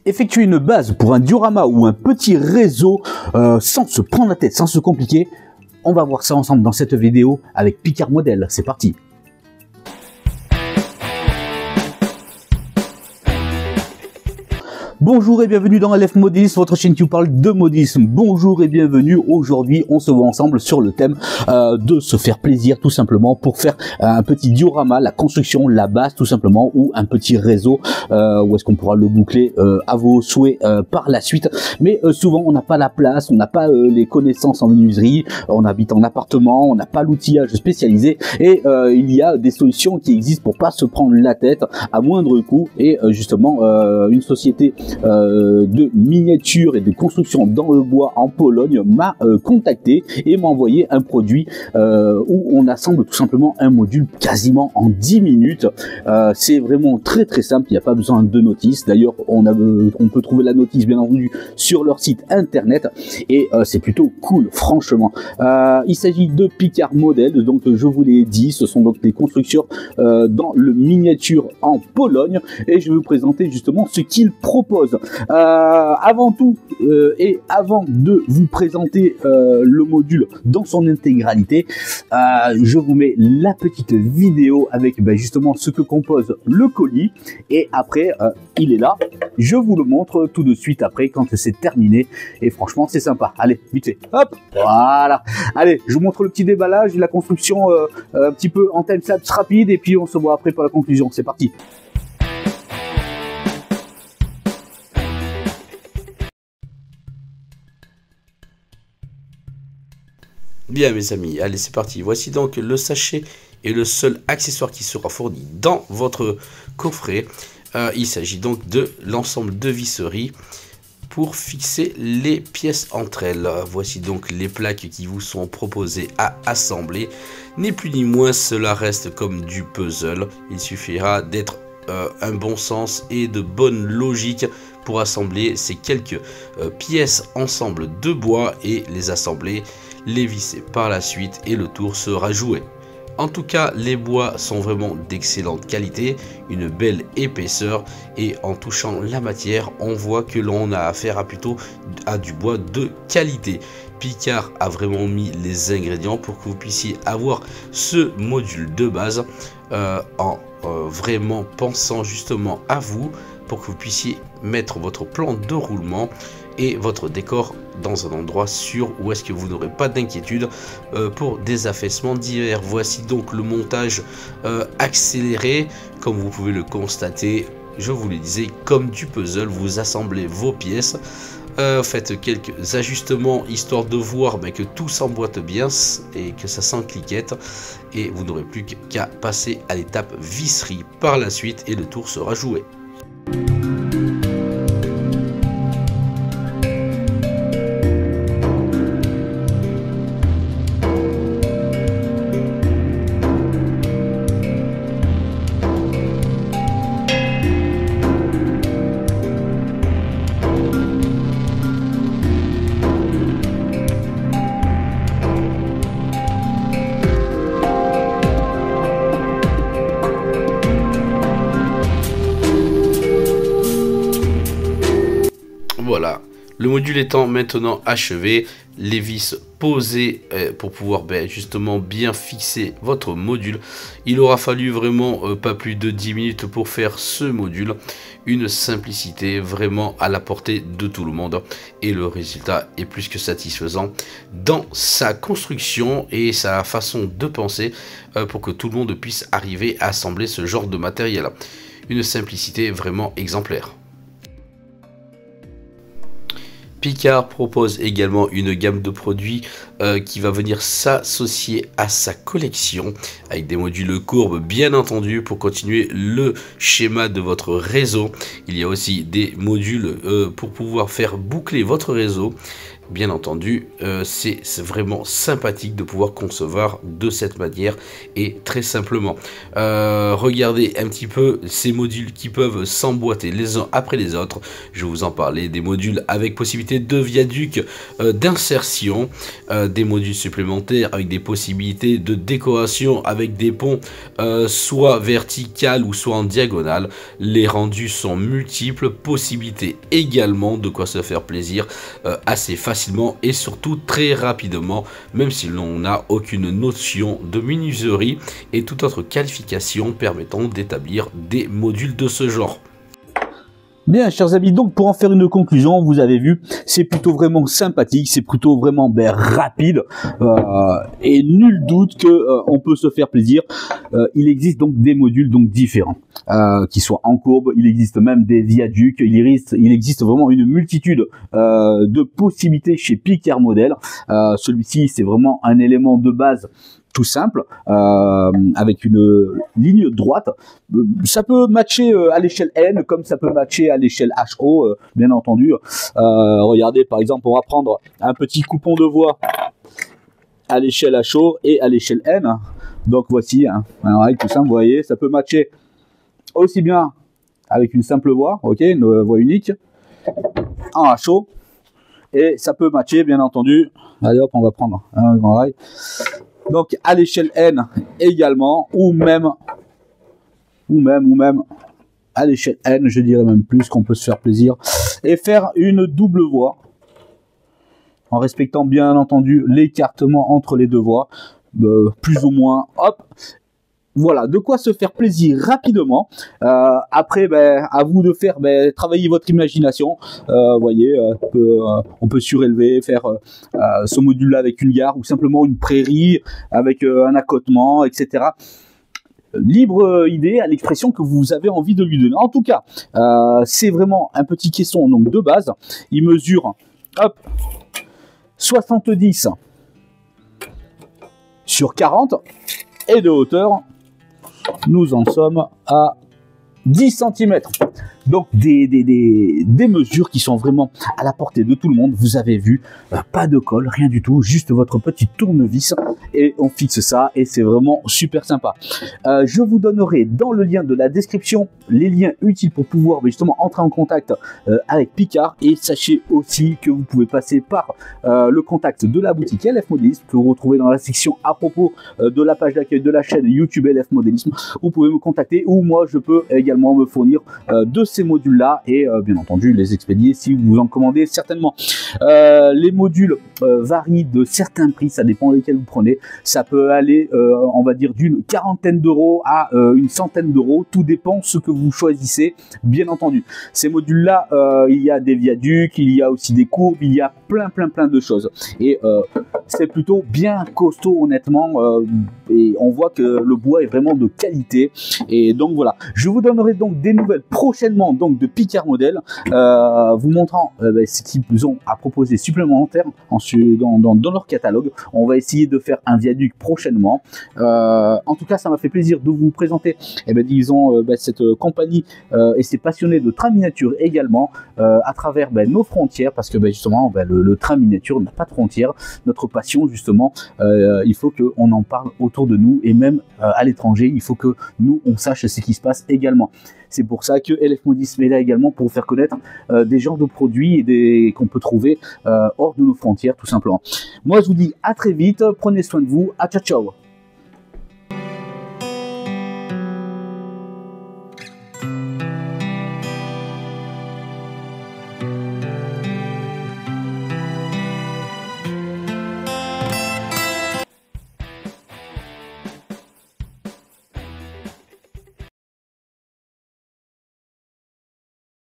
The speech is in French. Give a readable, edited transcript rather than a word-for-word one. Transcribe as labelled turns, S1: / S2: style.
S1: Effectuer une base pour un diorama ou un petit réseau sans se prendre la tête, sans se compliquer, on va voir ça ensemble dans cette vidéo avec Picard Model. C'est parti. Bonjour et bienvenue dans LF Modélisme, votre chaîne qui vous parle de modélisme. Bonjour et bienvenue. Aujourd'hui, on se voit ensemble sur le thème de se faire plaisir, tout simplement, pour faire un petit diorama, la construction, la base, tout simplement, ou un petit réseau où est-ce qu'on pourra le boucler à vos souhaits par la suite. Mais souvent, on n'a pas la place, on n'a pas les connaissances en menuiserie, on habite en appartement, on n'a pas l'outillage spécialisé et il y a des solutions qui existent pour pas se prendre la tête à moindre coût. Et justement, une société de miniature et de construction dans le bois en Pologne m'a contacté et m'a envoyé un produit où on assemble tout simplement un module quasiment en 10 minutes. C'est vraiment très simple, il n'y a pas besoin de notice. D'ailleurs, on peut trouver la notice bien entendu sur leur site internet et c'est plutôt cool, franchement. Il s'agit de Picard Model, donc je vous l'ai dit, ce sont donc des constructeurs dans le miniature en Pologne et je vais vous présenter justement ce qu'ils proposent. Avant tout et avant de vous présenter le module dans son intégralité, je vous mets la petite vidéo avec justement ce que compose le colis et après il est là, je vous le montre tout de suite après quand c'est terminé et franchement c'est sympa. Allez, vite fait, hop, voilà. Allez, je vous montre le petit déballage et la construction un petit peu en time-lapse rapide et puis on se voit après pour la conclusion. C'est parti.
S2: Bien mes amis, allez c'est parti. Voici donc le sachet et le seul accessoire qui sera fourni dans votre coffret. Il s'agit donc de l'ensemble de visserie pour fixer les pièces entre elles. Voici donc les plaques qui vous sont proposées à assembler. Ni plus ni moins, cela reste comme du puzzle. Il suffira d'être un bon sens et de bonne logique pour assembler ces quelques pièces ensemble de bois et les assembler, les visser par la suite et le tour sera joué. En tout cas, les bois sont vraiment d'excellente qualité, une belle épaisseur et en touchant la matière, on voit que l'on a affaire à du bois de qualité. Picard a vraiment mis les ingrédients pour que vous puissiez avoir ce module de base en vraiment pensant justement à vous pour que vous puissiez mettre votre plan de roulement et votre décor dans un endroit sûr où est-ce que vous n'aurez pas d'inquiétude pour des affaissements divers. Voici donc le montage accéléré, comme vous pouvez le constater, je vous le disais, comme du puzzle, vous assemblez vos pièces, faites quelques ajustements histoire de voir que tout s'emboîte bien et que ça s'encliquette et vous n'aurez plus qu'à passer à l'étape visserie par la suite et le tour sera joué. Voilà, le module étant maintenant achevé, les vis posées pour pouvoir justement bien fixer votre module, il aura fallu vraiment pas plus de 10 minutes pour faire ce module. Une simplicité vraiment à la portée de tout le monde et le résultat est plus que satisfaisant dans sa construction et sa façon de penser pour que tout le monde puisse arriver à assembler ce genre de matériel. Une simplicité vraiment exemplaire. Picard propose également une gamme de produits qui va venir s'associer à sa collection avec des modules courbes bien entendu pour continuer le schéma de votre réseau. Il y a aussi des modules pour pouvoir faire boucler votre réseau bien entendu, c'est vraiment sympathique de pouvoir concevoir de cette manière et très simplement. Regardez un petit peu ces modules qui peuvent s'emboîter les uns après les autres. Je vous en parlais, des modules avec possibilité de viaduc, d'insertion, des modules supplémentaires avec des possibilités de décoration avec des ponts soit vertical ou soit en diagonale. Les rendus sont multiples, possibilités également de quoi se faire plaisir assez facilement et surtout très rapidement, même si l'on n'a aucune notion de menuiserie et toute autre qualification permettant d'établir des modules de ce genre.
S1: Bien, chers amis, donc pour en faire une conclusion, vous avez vu, c'est plutôt vraiment sympathique, c'est plutôt vraiment rapide, et nul doute que on peut se faire plaisir. Il existe donc des modules donc différents, qui soient en courbe, il existe même des viaducs, il existe vraiment une multitude de possibilités chez Picard Model. Celui-ci, c'est vraiment un élément de base tout simple, avec une ligne droite. Ça peut matcher à l'échelle N comme ça peut matcher à l'échelle HO, bien entendu. Regardez, par exemple, on va prendre un petit coupon de voie à l'échelle HO et à l'échelle N. Donc voici un rail tout simple, vous voyez, ça peut matcher aussi bien avec une simple voie, ok, une voie unique, en HO, et ça peut matcher, bien entendu. Allez hop, on va prendre un grand rail. Donc à l'échelle N également, ou même à l'échelle N, je dirais même plus, qu'on peut se faire plaisir et faire une double voie en respectant bien entendu l'écartement entre les deux voies, plus ou moins, hop. Voilà, de quoi se faire plaisir rapidement. Après, à vous de faire travailler votre imagination. Voyez, on peut surélever, faire ce module-là avec une gare ou simplement une prairie avec un accotement, etc. Libre idée à l'expression que vous avez envie de lui donner. En tout cas, c'est vraiment un petit caisson donc de base. Il mesure, hop, 70 sur 40 et de hauteur. Nous en sommes à 10 cm. Donc des mesures qui sont vraiment à la portée de tout le monde. Vous avez vu, pas de colle, rien du tout, juste votre petit tournevis et on fixe ça et c'est vraiment super sympa. Je vous donnerai dans le lien de la description les liens utiles pour pouvoir justement entrer en contact avec Picard, et sachez aussi que vous pouvez passer par le contact de la boutique LF Modélisme que vous retrouvez dans la section à propos de la page d'accueil de la chaîne YouTube LF Modélisme. Vous pouvez me contacter ou moi je peux également me fournir de ces modules là et bien entendu les expédier si vous en commandez certainement. Les modules varient de certains prix, ça dépend lesquels vous prenez. Ça peut aller on va dire d'une quarantaine d'euros à une centaine d'euros, tout dépend ce que vous choisissez bien entendu. Ces modules là, il y a des viaducs, il y a aussi des courbes, il y a plein de choses et c'est plutôt bien costaud honnêtement, et on voit que le bois est vraiment de qualité. Et donc voilà, je vous donnerai donc des nouvelles prochainement donc de Picard Model, vous montrant ce qu'ils ont à proposer supplémentaire dans leur catalogue. On va essayer de faire un viaduc prochainement. En tout cas, ça m'a fait plaisir de vous présenter disons cette compagnie et ces passionnés de train miniature également à travers nos frontières, parce que justement le train miniature n'a pas de frontières. Notre passion justement, il faut qu'on en parle autour de nous et même à l'étranger, il faut que nous on sache ce qui se passe également. C'est pour ça que LF Modélisme est là également pour vous faire connaître des genres de produits et qu'on peut trouver hors de nos frontières tout simplement. Moi je vous dis à très vite, prenez soin de vous, à ciao ciao.